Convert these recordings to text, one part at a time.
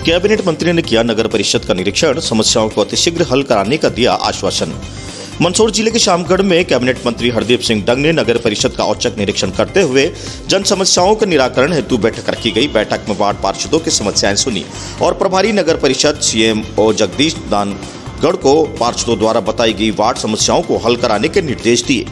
Cabinet मंत्री ने किया नगर परिषद का निरीक्षण, समस्याओं को अतिशीघ्र हल कराने का दिया आश्वासन। मंदसौर जिले के शामगढ़ में कैबिनेट मंत्री हरदीप सिंह डंग ने नगर परिषद का औचक निरीक्षण करते हुए जन समस्याओं के निराकरण हेतु बैठक रखी गई। बैठक में वार्ड पार्षदों की समस्याएं सुनी और प्रभारी नगर परिषद सीएमओ जगदीश दानगढ़ को पार्षदों द्वारा बताई गई वार्ड समस्याओं को हल कराने के निर्देश दिए।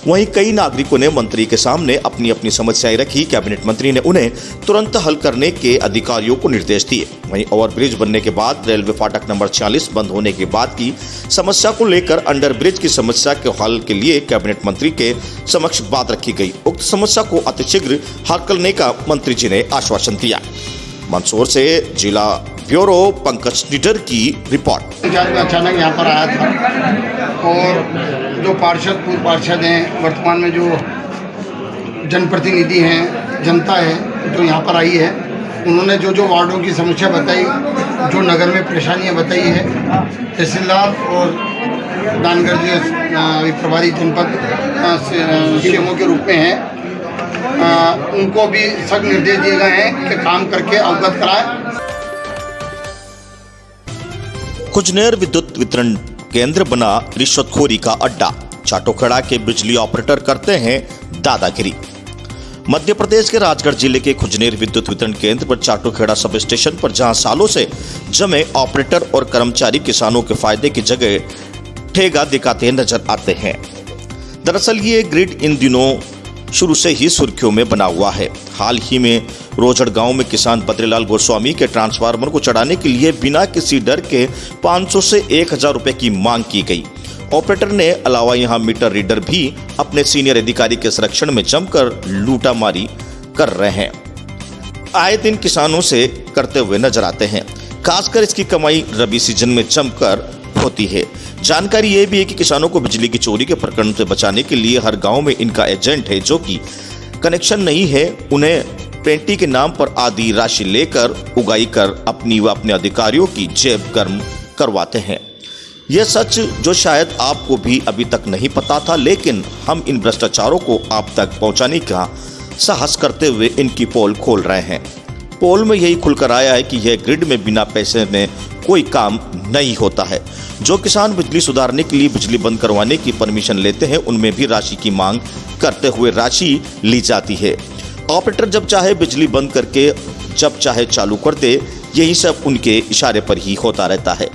वहीं कई नागरिकों ने मंत्री के सामने अपनी अपनी समस्याएं रखी। कैबिनेट मंत्री ने उन्हें तुरंत हल करने के अधिकारियों को निर्देश दिए। वहीं ओवरब्रिज बनने के बाद रेलवे फाटक नंबर 46 बंद होने के बाद की समस्या को लेकर अंडरब्रिज की समस्या के हल के लिए कैबिनेट मंत्री के समक्ष बात रखी गई। उक्त समस्या को अतिशीघ्र हल करने का मंत्री जी ने आश्वासन दिया। मंदसौर से जिला ब्यूरो पंकज निडर की रिपोर्ट। अचानक यहाँ पर आया था और जो पार्षद पूर्व पार्षद हैं, वर्तमान में जो जनप्रतिनिधि हैं, जनता है जो यहाँ पर आई है, उन्होंने जो जो वार्डों की समस्या बताई, जो नगर में परेशानियाँ बताई है, तहसीलदार और दानगढ़ जी प्रभारी जनपद सीएमओ के रूप में हैं, उनको भी सख्त निर्देश दिए गए हैं कि काम करके अवगत कराएं। खुजनेर विद्युत वितरण केंद्र बना रिश्वतखोरी का अड्डा, चाटोखेड़ा के बिजली ऑपरेटर करते हैं दादागिरी। मध्य प्रदेश के राजगढ़ जिले के खुजनेर विद्युत वितरण केंद्र पर चाटोखेड़ा सब स्टेशन पर जहां सालों से जमे ऑपरेटर और कर्मचारी किसानों के फायदे की जगह ठेगा दिखाते नजर आते हैं। दरअसल ये ग्रिड इन दिनों शुरू से ही सुर्खियों में बना हुआ है। हाल ही में रोजड़ गांव में किसान बद्रीलाल गोस्वामी के ट्रांसफार्मर को चढ़ाने के लिए बिना किसी डर के 500 से 1000 रुपए की मांग की गई। ऑपरेटर ने अलावा यहां मीटर रीडर भी अपने सीनियर अधिकारी के संरक्षण में जमकर लूटामारी कर रहे हैं। आए दिन किसानों से करते हुए नजर आते हैं। खासकर इसकी कमाई रबी सीजन में जमकर होती है। जानकारी ये भी है कि किसानों को बिजली की चोरी के प्रकरण से बचाने के लिए हर गांव में इनका एजेंट है, जो कि कनेक्शन नहीं है, उन्हें पेंटी के नाम पर आधी राशि लेकर उगाई कर अपनी व अपने अधिकारियों की जेब गर्म करवाते हैं। यह सच जो शायद आपको भी अभी तक नहीं पता था, लेकिन हम इन भ्रष्टाचारों को आप तक पहुंचाने का साहस करते हुए इनकी पोल खोल रहे हैं। पोल में यही खुलकर आया है कि यह ग्रिड में बिना पैसे में कोई काम नहीं होता है। जो किसान बिजली सुधारने के लिए बिजली बंद करवाने की परमिशन लेते हैं, उनमें भी राशि की मांग करते हुए राशि ली जाती है। ऑपरेटर जब चाहे बिजली बंद करके जब चाहे चालू कर दे, यही सब उनके इशारे पर ही होता रहता है,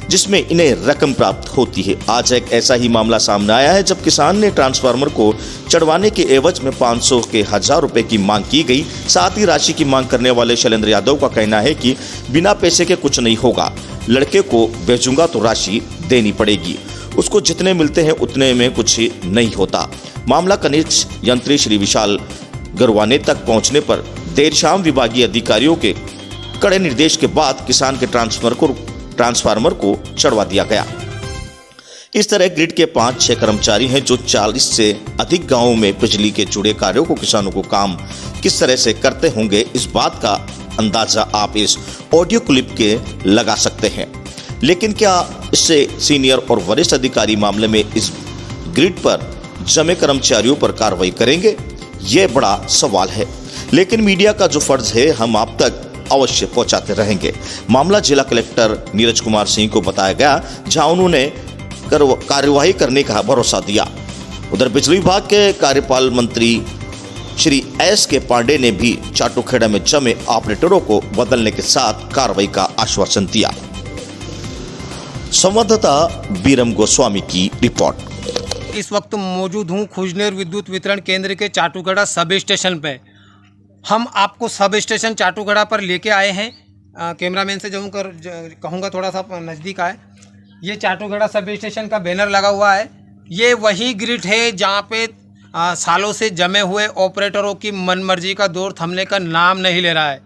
जिसमें इन्हें रकम प्राप्त होती है। आज एक ऐसा ही मामला सामने आया है जब किसान ने ट्रांसफार्मर को चढ़वाने के एवज में 500 के 1000 रुपए की मांग की गई। साथ ही राशि की मांग करने वाले शैलेंद्र यादव का कहना है कि बिना पैसे के कुछ नहीं होगा, लड़के को भेजूंगा तो राशि देनी पड़ेगी, उसको जितने मिलते हैं उतने में कुछ नहीं होता। मामला कनिष्ठ यंत्री श्री विशाल गरवाने तक पहुंचने पर देर शाम विभागीय अधिकारियों के कड़े निर्देश के बाद किसान के ट्रांसफार्मर को चढ़वा दिया गया। इस तरह ग्रिड के 5-6 कर्मचारी हैं जो 40 से अधिक गांवों में बिजली के जुड़े कार्यों को किसानों को काम किस तरह से करते होंगे, इस बात का अंदाजा आप इस ऑडियो क्लिप के लगा सकते हैं। लेकिन क्या इससे सीनियर और वरिष्ठ अधिकारी मामले में इस ग्रिड पर जमे कर्मचारियों पर कार्रवाई करेंगे? ये बड़ा सवाल है, लेकिन मीडिया का जो फर्ज है हम आप तक अवश्य पहुंचाते रहेंगे। मामला जिला कलेक्टर नीरज कुमार सिंह को बताया गया, जहां उन्होंने कार्यवाही करने का भरोसा दिया। उधर बिजली विभाग के कार्यपाल मंत्री श्री एस के पांडे ने भी चाटोखेड़ा में जमे ऑपरेटरों को बदलने के साथ कार्रवाई का आश्वासन दिया। संवाददाता बीरम गोस्वामी की रिपोर्ट। इस वक्त मौजूद हूँ खुजनेर विद्युत वितरण केंद्र के चाटोखेड़ा सब स्टेशन पे। हम आपको सब स्टेशन चाटोखेड़ा पर लेके आए हैं। कैमरामैन से जो कहूँगा थोड़ा सा नज़दीक आए। ये चाटोखेड़ा सब स्टेशन का बैनर लगा हुआ है। ये वही ग्रिड है जहाँ पे सालों से जमे हुए ऑपरेटरों की मनमर्जी का दौर थमने का नाम नहीं ले रहा है।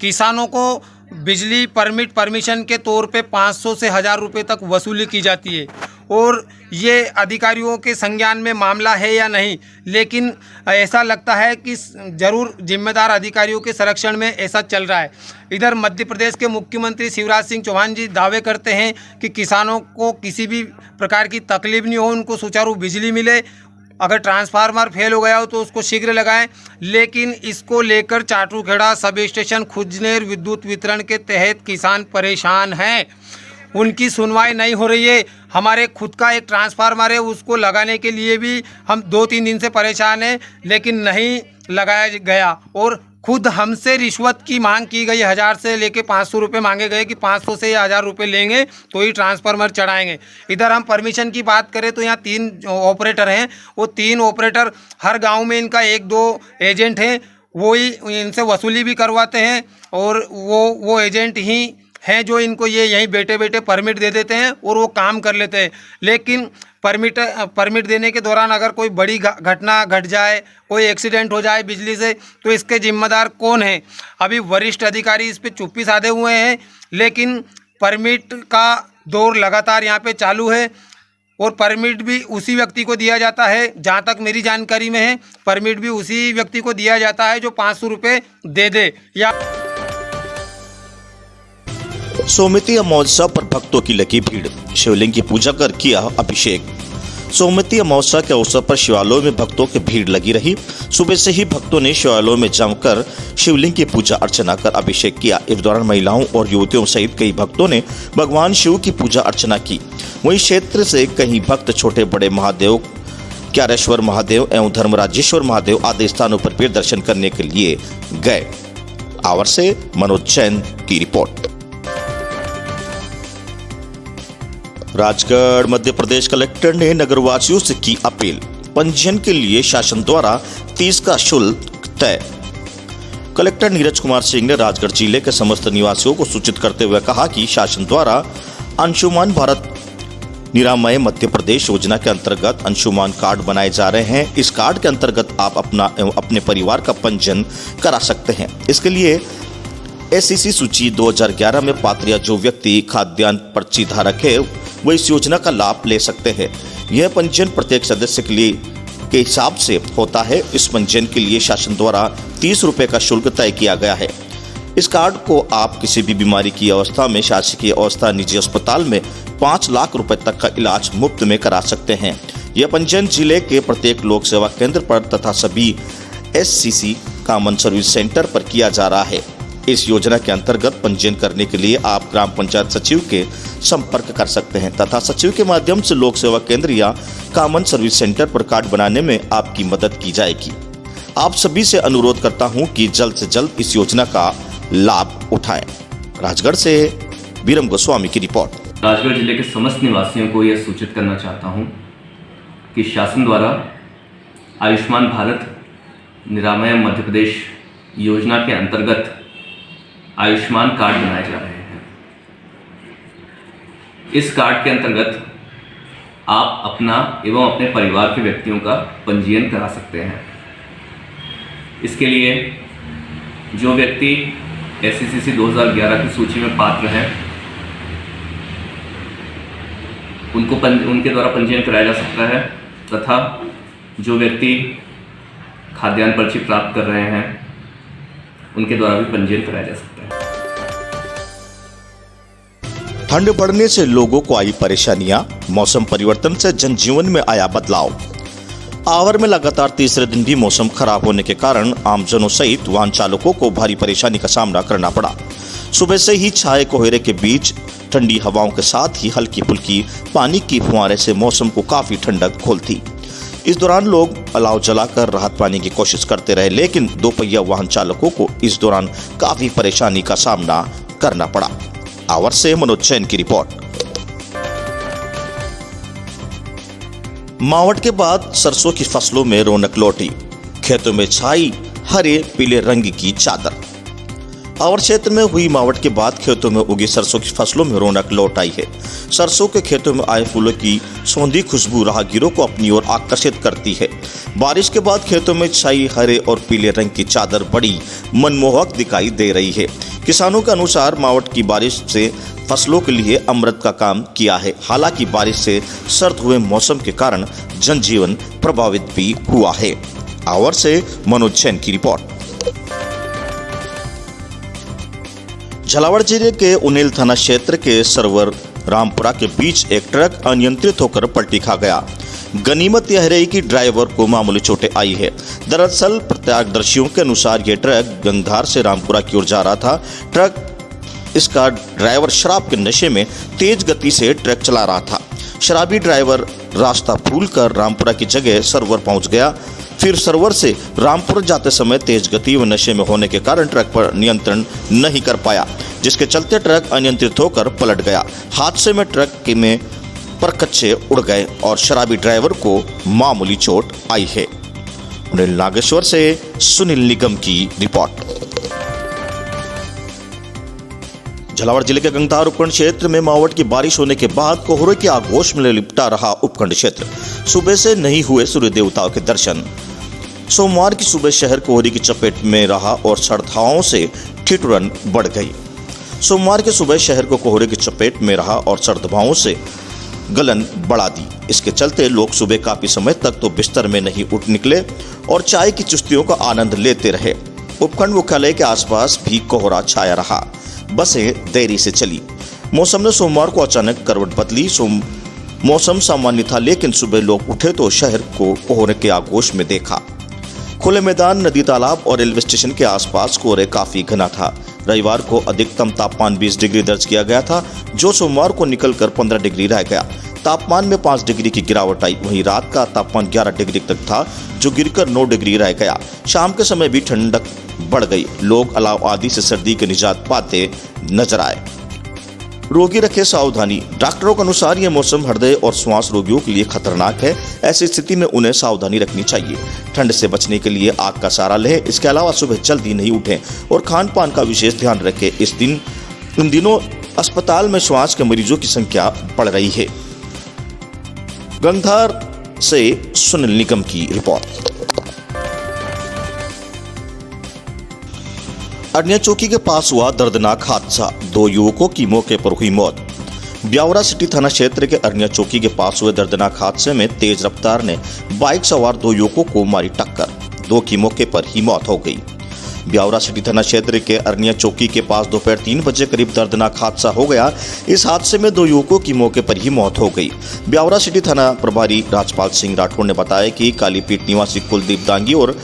किसानों को बिजली परमिशन के तौर पे 500 से 1000 रुपये तक वसूली की जाती है और ये अधिकारियों के संज्ञान में मामला है या नहीं, लेकिन ऐसा लगता है कि ज़रूर जिम्मेदार अधिकारियों के संरक्षण में ऐसा चल रहा है। इधर मध्य प्रदेश के मुख्यमंत्री शिवराज सिंह चौहान जी दावे करते हैं कि किसानों को किसी भी प्रकार की तकलीफ नहीं हो, उनको सुचारू बिजली मिले अगर ट्रांसफार्मर फेल हो गया हो तो उसको शीघ्र लगाएं। लेकिन इसको लेकर चाटूखेड़ा सब स्टेशन खुजनेर विद्युत वितरण के तहत किसान परेशान हैं, उनकी सुनवाई नहीं हो रही है। हमारे खुद का एक ट्रांसफार्मर है, उसको लगाने के लिए भी हम 2-3 दिन से परेशान हैं, लेकिन नहीं लगाया गया। और खुद हमसे रिश्वत की मांग की गई, 1000 से लेके 500 रुपये मांगे गए कि 500 से या 1000 रुपये लेंगे तो ही ट्रांसफार्मर चढ़ाएंगे। इधर हम परमिशन की बात करें तो यहाँ 3 ऑपरेटर हैं, वो 3 ऑपरेटर हर गांव में इनका 1-2 एजेंट हैं, वो ही इनसे वसूली भी करवाते हैं। और वो एजेंट ही हैं जो इनको ये यहीं बैठे बैठे परमिट दे देते हैं और वो काम कर लेते हैं। लेकिन परमिट देने के दौरान अगर कोई बड़ी घटना घट जाए, कोई एक्सीडेंट हो जाए बिजली से, तो इसके जिम्मेदार कौन है? अभी वरिष्ठ अधिकारी इस पे चुप्पी साधे हुए हैं, लेकिन परमिट का दौर लगातार यहाँ पे चालू है और परमिट भी उसी व्यक्ति को दिया जाता है। जहाँ तक मेरी जानकारी में है, परमिट भी उसी व्यक्ति को दिया जाता है जो 500 रुपये दे दे। या सोमवती अमावस्या पर भक्तों की लगी भीड़, शिवलिंग की पूजा कर किया अभिषेक। सोमवती अमावस्या के अवसर पर शिवालयों में भक्तों की भीड़ लगी रही। सुबह से ही भक्तों ने शिवालयों में जमकर शिवलिंग की पूजा अर्चना कर अभिषेक किया। इस दौरान महिलाओं और युवतियों सहित कई भक्तों ने भगवान शिव की पूजा अर्चना की। वहीं क्षेत्र से कई भक्त छोटे बड़े महादेव, क्यारेश्वर महादेव एवं धर्मराजेश्वर महादेव आदि स्थानों पर भी दर्शन करने के लिए गए। आवर से मनोज जैन की रिपोर्ट। राजगढ़ मध्य प्रदेश कलेक्टर ने नगरवासियों से की अपील, पंजीयन के लिए शासन द्वारा 30 का शुल्क तय। कलेक्टर नीरज कुमार सिंह ने राजगढ़ जिले के समस्त निवासियों को सूचित करते हुए कहा कि शासन द्वारा अंशुमान भारत निरामय मध्य प्रदेश योजना के अंतर्गत अंशुमान कार्ड बनाए जा रहे हैं। इस कार्ड के अंतर्गत आप अपना एवं अपने परिवार का पंजीयन करा सकते हैं। इसके लिए एससीसी सूची 2011 में पात्र या जो व्यक्ति खाद्यान्न पर्ची धारक है वो इस योजना का लाभ ले सकते हैं। यह पंजीयन प्रत्येक सदस्य के लिए के हिसाब से होता है। इस पंजीयन के लिए शासन द्वारा 30 रुपये का शुल्क तय किया गया है। इस कार्ड को आप किसी भी बीमारी की अवस्था में शासकीय अवस्था निजी अस्पताल में 5 लाख रुपए तक का इलाज मुफ्त में करा सकते हैं। यह पंजीयन जिले के प्रत्येक लोक सेवा केंद्र पर तथा सभी एससीसी कॉमन सर्विस सेंटर पर किया जा रहा है। इस योजना के अंतर्गत पंजीयन करने के लिए आप ग्राम पंचायत सचिव के संपर्क कर सकते हैं तथा सचिव के माध्यम से लोक सेवा केंद्र या कॉमन सर्विस सेंटर पर कार्ड बनाने में आपकी मदद की जाएगी। आप सभी से अनुरोध करता हूं कि जल्द से जल्द इस योजना का लाभ उठाएं। राजगढ़ से बीरम गोस्वामी की रिपोर्ट। राजगढ़ जिले के समस्त निवासियों को यह सूचित करना चाहता हूं कि शासन द्वारा आयुष्मान भारत निरामय मध्य प्रदेश योजना के अंतर्गत आयुष्मान कार्ड बनाए जा रहे हैं। इस कार्ड के अंतर्गत आप अपना एवं अपने परिवार के व्यक्तियों का पंजीयन करा सकते हैं। इसके लिए जो व्यक्ति एससीसी 2011 की सूची में पात्र हैं उनके द्वारा पंजीयन कराया जा सकता है तथा जो व्यक्ति खाद्यान्न पर्ची प्राप्त कर रहे हैं उनके द्वारा भी पंजीयन कराया जा सकता है। ठंड बढ़ने से लोगों को आई परेशानियां, मौसम परिवर्तन से जनजीवन में आया बदलाव। आवर में लगातार तीसरे दिन भी मौसम खराब होने के कारण आमजनों सहित वाहन चालकों को भारी परेशानी का सामना करना पड़ा। सुबह से ही छाए कोहरे के बीच ठंडी हवाओं के साथ ही हल्की फुल्की पानी की फुहारे से मौसम को काफी ठंडक खोलती। इस दौरान लोग अलाव जलाकर राहत पाने की कोशिश करते रहे, लेकिन दोपहिया वाहन चालकों को इस दौरान काफी परेशानी का सामना करना पड़ा। आवर से मनोज जैन की रिपोर्ट। मावठ के बाद सरसों की फसलों में रौनक लौटी, खेतों में छाई हरे पीले रंग की चादर। आवर क्षेत्र में हुई मावठ के बाद खेतों में उगी सरसों की फसलों में रौनक लौट आई है। सरसों के खेतों में आए फूलों की सौंधी खुशबू राहगीरों को अपनी ओर आकर्षित करती है। बारिश के बाद खेतों में छाई हरे और पीले रंग की चादर बड़ी मनमोहक दिखाई दे रही है। किसानों के अनुसार मावठ की बारिश से फसलों के लिए अमृत का काम किया है। हालांकि बारिश से सर्द हुए मौसम के कारण जनजीवन प्रभावित भी हुआ है। आवर से मनोज जैन की रिपोर्ट। झालावाड़ जिले के उनेल थाना क्षेत्र के सरवर रामपुरा के बीच एक ट्रक अनियंत्रित होकर पलटी खा गया। गनीमत यह रही कि ड्राइवर को मामूली चोटें आई है। दरअसल प्रत्यक्षदर्शियों के अनुसार यह ट्रक गंगधार से रामपुरा की ओर जा रहा था। इसका ड्राइवर शराब के नशे में तेज गति से ट्रक चला रहा था। शराबी ड्राइवर रास्ता भूलकर रामपुरा की जगह सरवर पहुंच गया। फिर सरवर से रामपुर जाते समय तेज गति व नशे में होने के कारण ट्रक पर नियंत्रण नहीं कर पाया, जिसके चलते ट्रक अनियंत्रित होकर पलट गया। हादसे में ट्रक में परकच्चे उड़ गए और शराबी ड्राइवर को मामूली चोट आई है। नागेश्वर से सुनील निगम की रिपोर्ट। झालावाड़ जिले के गंगधार उपखंड क्षेत्र में मावठ की बारिश होने के बाद कोहरे के आगोश में लिपटा रहा उपखंड क्षेत्र। सुबह से नहीं हुए सूर्य देवताओं के दर्शन। सोमवार की सुबह शहर कोहरे की चपेट में रहा और सर्द हवाओं से ठिठुरन बढ़ गई। सोमवार की सुबह शहर को कोहरे की चपेट में रहा और सर्द हवाओं से गलन बढ़ा दी। इसके चलते लोग सुबह काफी समय तक तो बिस्तर में नहीं उठ निकले और चाय की चुस्कियों का आनंद लेते रहे। उपखंड मुख्यालय के आसपास भी कोहरा छाया रहा। बसें देरी से चली। मौसम ने सोमवार को अचानक करवट बदली। मौसम सामान्य था, लेकिन सुबह लोग उठे तो शहर को कोहरे के आगोश में देखा। खुले मैदान, नदी, तालाब और रेलवे स्टेशन के आसपास कोहरे काफी घना था। रविवार को अधिकतम तापमान 20 डिग्री दर्ज किया गया था, जो सोमवार को निकलकर 15 डिग्री रह गया। तापमान में 5 डिग्री की गिरावट आई। वहीं रात का तापमान 11 डिग्री तक था, जो गिरकर 9 डिग्री रह गया। शाम के समय भी ठंडक बढ़ गई। लोग अलाव आदि से सर्दी के निजात पाते नजर आए। रोगी रखे सावधानी। डॉक्टरों के अनुसार यह मौसम हृदय और श्वास रोगियों के लिए खतरनाक है। ऐसी स्थिति में उन्हें सावधानी रखनी चाहिए। ठंड से बचने के लिए आग का सहारा लें। इसके अलावा सुबह जल्दी नहीं उठें और खान पान का विशेष ध्यान रखें। इन दिनों अस्पताल में श्वास के मरीजों की संख्या बढ़ रही है। गंगधार से सुनील निगम की रिपोर्ट। अरनिया चौकी के पास हुआ दर्दनाक हादसा। 2 युवकों की मौके पर हुई मौत। ब्यावरा सिटी थाना क्षेत्र के अरनिया चौकी के पास हुए दर्दनाक हादसे में तेज रफ्तार ने बाइक सवार 2 युवकों को मारी टक्कर। 2 की मौके पर ही मौत हो गई। ब्यावरा सिटी थाना क्षेत्र के अरनिया चौकी के पास दोपहर 3 बजे करीब दर्दनाक हादसा हो गया। इस हादसे में 2 युवकों की मौके पर ही मौत हो गई। ब्यावरा सिटी थाना प्रभारी राजपाल सिंह राठौड़ ने बताया कि कालीपीट निवासी कुलदीप दांगी और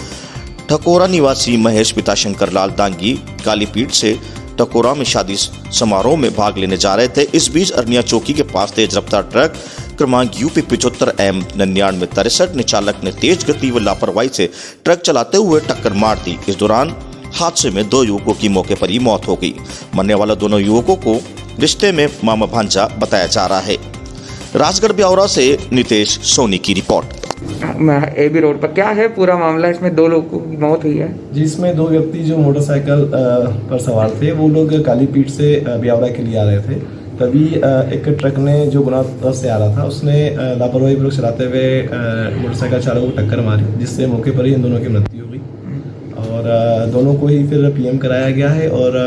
ठकोरा निवासी महेश पिता शंकर लाल दांगी कालीपीट से ठकोरा में शादी समारोह में भाग लेने जा रहे थे। इस बीच अरनिया चौकी के पास तेज रफ्तार ट्रक क्रमांक UP 75 M 9963 ने चालक ने तेज गति व लापरवाही से ट्रक चलाते हुए टक्कर मार दी। इस दौरान हादसे में 2 युवकों की मौके पर ही मौत हो गई। मरने वाले दोनों युवकों को रिश्ते में मामा भांजा बताया जा रहा है। राजगढ़ ब्यावरा से नितेश सोनी की रिपोर्ट। AB रोड पर क्या है पूरा मामला? इसमें 2 लोगों की मौत हुई है, जिसमें 2 व्यक्ति जो मोटरसाइकिल पर सवार थे, वो लोग कालीपीट से ब्यावरा के लिए आ रहे थे। तभी एक ट्रक ने जो गुना तरफ से आ रहा था, उसने लापरवाही पूर्वक चलाते हुए मोटरसाइकिल चालक को टक्कर मारी, जिससे मौके पर ही इन दोनों की मृत्यु हो गई। और दोनों को ही फिर PM कराया गया है और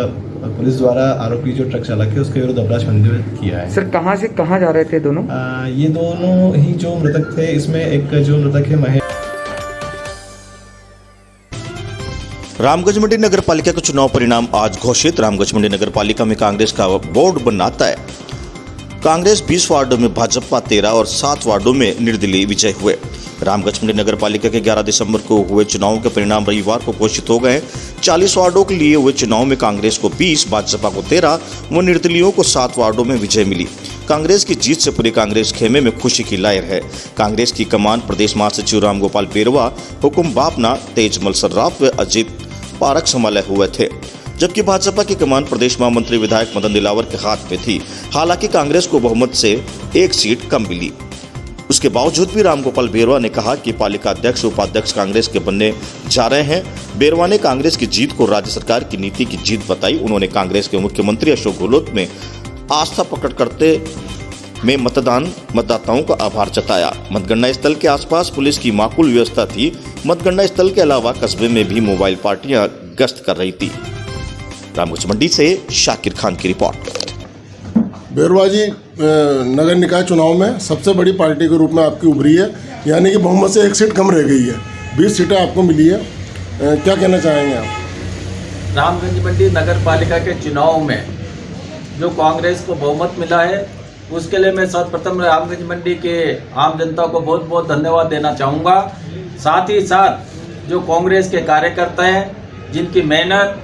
पुलिस द्वारा आरोपी जो ट्रक चालक है उसके विरुद्ध अपराध पंजीबद्ध किया है। सर कहाँ से कहाँ जा रहे थे दोनों? ये दोनों ही जो मृतक थे, इसमें एक जो मृतक है महेश। रामगंज मंडी नगर पालिका के चुनाव परिणाम आज घोषित। रामगंज मंडी नगर पालिका में कांग्रेस का बोर्ड बनाता है। कांग्रेस 20 वार्डों में, भाजपा 13 और 7 वार्डों में निर्दलीय विजय हुए। रामगंज मंडी नगर पालिका के 11 दिसंबर को हुए चुनाव के परिणाम रविवार को घोषित हो गए। 40 वार्डों के लिए हुए चुनाव में कांग्रेस को 20, भाजपा को 13 व निर्दलीयों को 7 वार्डों में विजय मिली। कांग्रेस की जीत से पूरी कांग्रेस खेमे में खुशी की लहर है। कांग्रेस की कमान प्रदेश महासचिव रामगोपाल बेरवा, हुकुम बापना, तेजमल सर्राफ व अजीत पारक संभाले हुए थे, जबकि भाजपा की कमान प्रदेश महामंत्री विधायक मदन दिलावर के हाथ में थी। हालांकि कांग्रेस को बहुमत से 1 सीट कम मिली। उसके बावजूद भी रामगोपाल बेरवा ने कहा कि पालिका अध्यक्ष उपाध्यक्ष कांग्रेस के बनने जा रहे हैं। बेरवा ने कांग्रेस की जीत को राज्य सरकार की नीति की जीत बताई। उन्होंने कांग्रेस के मुख्यमंत्री अशोक गहलोत में आस्था प्रकट करते में मतदाताओं का आभार जताया। मतगणना स्थल के आसपास पुलिस की माकूल व्यवस्था थी। मतगणना स्थल के अलावा कस्बे में भी मोबाइल पार्टियां गश्त कर रही थी। रामगंज मंडी से शाकिर खान की रिपोर्ट। बेरवा जी नगर निकाय चुनाव में सबसे बड़ी पार्टी के रूप में आपकी उभरी है, यानी कि बहुमत से 1 सीट कम रह गई है। 20 सीटें आपको मिली है। क्या कहना चाहेंगे आप? रामगंज मंडी नगर पालिका के चुनाव में जो कांग्रेस को बहुमत मिला है, उसके लिए मैं सर्वप्रथम रामगंज मंडी के आम जनता को बहुत बहुत धन्यवाद देना चाहूँगा। साथ ही साथ जो कांग्रेस के कार्यकर्ता हैं, जिनकी मेहनत,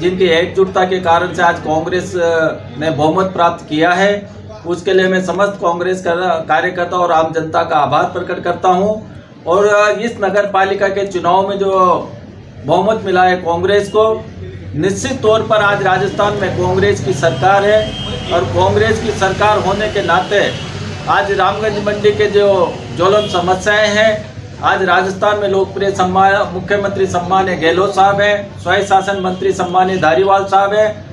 जिनकी एकजुटता के कारण से आज कांग्रेस ने बहुमत प्राप्त किया है, उसके लिए मैं समस्त कांग्रेस कार्यकर्ता और आम जनता का आभार प्रकट करता हूं। और इस नगर पालिका के चुनाव में जो बहुमत मिला है कांग्रेस को, निश्चित तौर पर आज राजस्थान में कांग्रेस की सरकार है और कांग्रेस की सरकार होने के नाते आज रामगंज मंडी के जो ज्वलंत समस्याएं हैं, आज राजस्थान में लोकप्रिय मुख्यमंत्री सम्मान्य गहलोत साहब हैं, स्वयं शासन मंत्री सम्मान्य धारीवाल साहब हैं।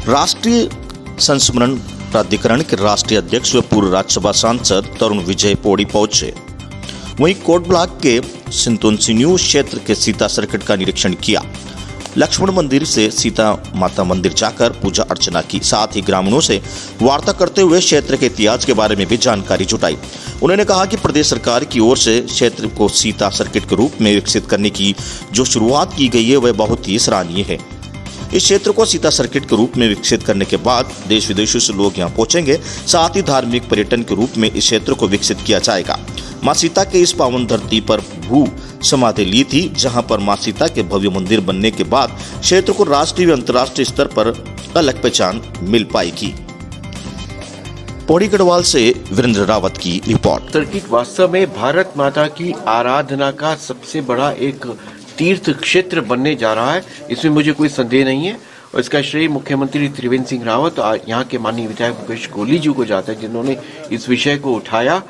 राष्ट्रीय संस्मरण प्राधिकरण के राष्ट्रीय अध्यक्ष व पूर्व राज्यसभा सांसद तरुण विजय पौड़ी पहुंचे। वहीं कोट ब्लॉक के सिंतोनसिन्यू क्षेत्र के सीता सर्किट का निरीक्षण किया। लक्ष्मण मंदिर से सीता माता मंदिर जाकर पूजा अर्चना की। साथ ही ग्रामीणों से वार्ता करते हुए क्षेत्र के इतिहास के बारे में भी जानकारी जुटाई। उन्होंने कहा कि प्रदेश सरकार की ओर से क्षेत्र को सीता सर्किट के रूप में विकसित करने की जो शुरुआत की गई है वह बहुत ही सराहनीय है। इस क्षेत्र को सीता सर्किट के रूप में विकसित करने के बाद देश विदेशों से लोग यहां पहुंचेंगे। साथ ही धार्मिक पर्यटन के रूप में इस क्षेत्र को विकसित किया जाएगा। मां सीता के इस पावन धरती पर भू समाधि ली थी, जहां पर मां सीता के भव्य मंदिर बनने के बाद क्षेत्र को राष्ट्रीय व अंतर्राष्ट्रीय स्तर पर अलग पहचान मिल पाएगी। पौड़ी गढ़वाल से वीरेंद्र रावत की रिपोर्ट। सर्किट वास्तव में भारत माता की आराधना का सबसे बड़ा एक तीर्थ क्षेत्र बनने जा रहा है, इसमें मुझे कोई संदेह नहीं है। और इसका श्रेय मुख्यमंत्री त्रिवेंद्र सिंह रावत और यहाँ के माननीय विधायक मुकेश कोहली जी को जाता है, जिन्होंने इस विषय को उठाया।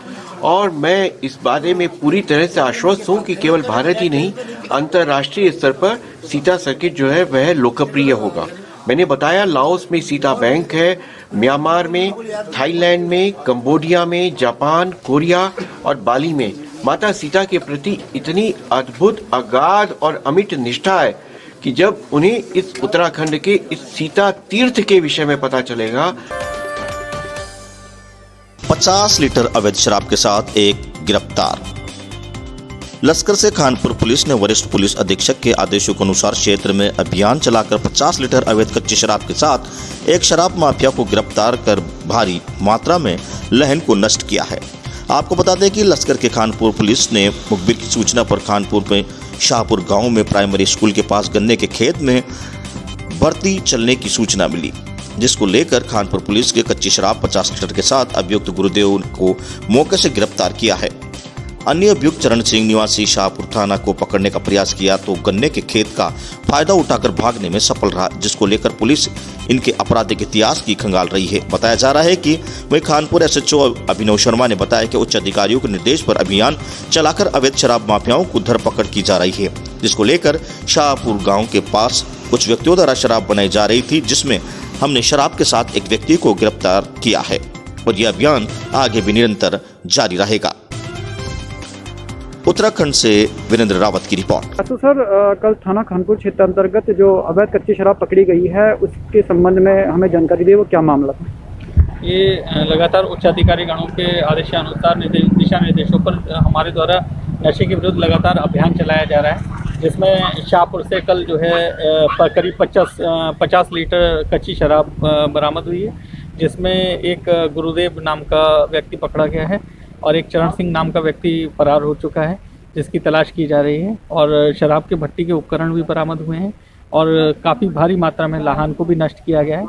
और मैं इस बारे में पूरी तरह से आश्वस्त हूँ कि केवल भारत ही नहीं, अंतर्राष्ट्रीय स्तर पर सीता सर्किट जो है वह लोकप्रिय होगा। मैंने बताया, लाओस में सीता बैंक है, म्यांमार में, थाईलैंड में, कंबोडिया में, जापान, कोरिया और बाली में माता सीता के प्रति इतनी अद्भुत, अगाध और अमिट निष्ठा है कि जब उन्हें इस उत्तराखंड के इस सीता तीर्थ के विषय में पता चलेगा। 50 लीटर अवैध शराब के साथ एक गिरफ्तार। लश्कर से खानपुर पुलिस ने वरिष्ठ पुलिस अधीक्षक के आदेशों के अनुसार क्षेत्र में अभियान चलाकर 50 लीटर अवैध कच्ची शराब के साथ एक शराब माफिया को गिरफ्तार कर भारी मात्रा में लहन को नष्ट किया है। आपको बता दें कि लश्कर के खानपुर पुलिस ने मुखबिर की सूचना पर खानपुर में शाहपुर गांव में प्राइमरी स्कूल के पास गन्ने के खेत में भर्ती चलने की सूचना मिली, जिसको लेकर खानपुर पुलिस के कच्ची शराब 50 लीटर के साथ अभियुक्त गुरुदेव को मौके से गिरफ्तार किया है। अन्य अभियुक्त चरण सिंह निवासी शाहपुर थाना को पकड़ने का प्रयास किया तो गन्ने के खेत का फायदा उठाकर भागने में सफल रहा, जिसको लेकर पुलिस इनके आपराधिक इतिहास की खंगाल रही है। बताया जा रहा है कि वही खानपुर SHO अभिनव शर्मा ने बताया कि उच्च अधिकारियों के निर्देश पर अभियान चलाकर अवैध शराब माफियाओं को धरपकड़ की जा रही है, जिसको लेकर शाहपुर गाँव के पास कुछ व्यक्तियों द्वारा शराब बनाई जा रही थी, जिसमें हमने शराब के साथ एक व्यक्ति को गिरफ्तार किया है और यह अभियान आगे भी निरंतर जारी रहेगा। उत्तराखंड से वीरेंद्र रावत की रिपोर्ट। तो सर, कल थाना खानपुर क्षेत्र अंतर्गत जो अवैध कच्ची शराब पकड़ी गई है, उसके संबंध में हमें जानकारी दी, वो क्या मामला था? ये लगातार उच्च अधिकारी गणों के आदेशानुसार दिशा निर्देशों पर हमारे द्वारा नशे के विरुद्ध लगातार अभियान चलाया जा रहा है, जिसमें शाहपुर से कल जो है करीब 50 लीटर कच्ची शराब बरामद हुई है, जिसमें एक गुरुदेव नाम का व्यक्ति पकड़ा गया है और एक चरण सिंह नाम का व्यक्ति फरार हो चुका है, जिसकी तलाश की जा रही है। और शराब के भट्टी के उपकरण भी बरामद हुए हैं और काफ़ी भारी मात्रा में लाहन को भी नष्ट किया गया है।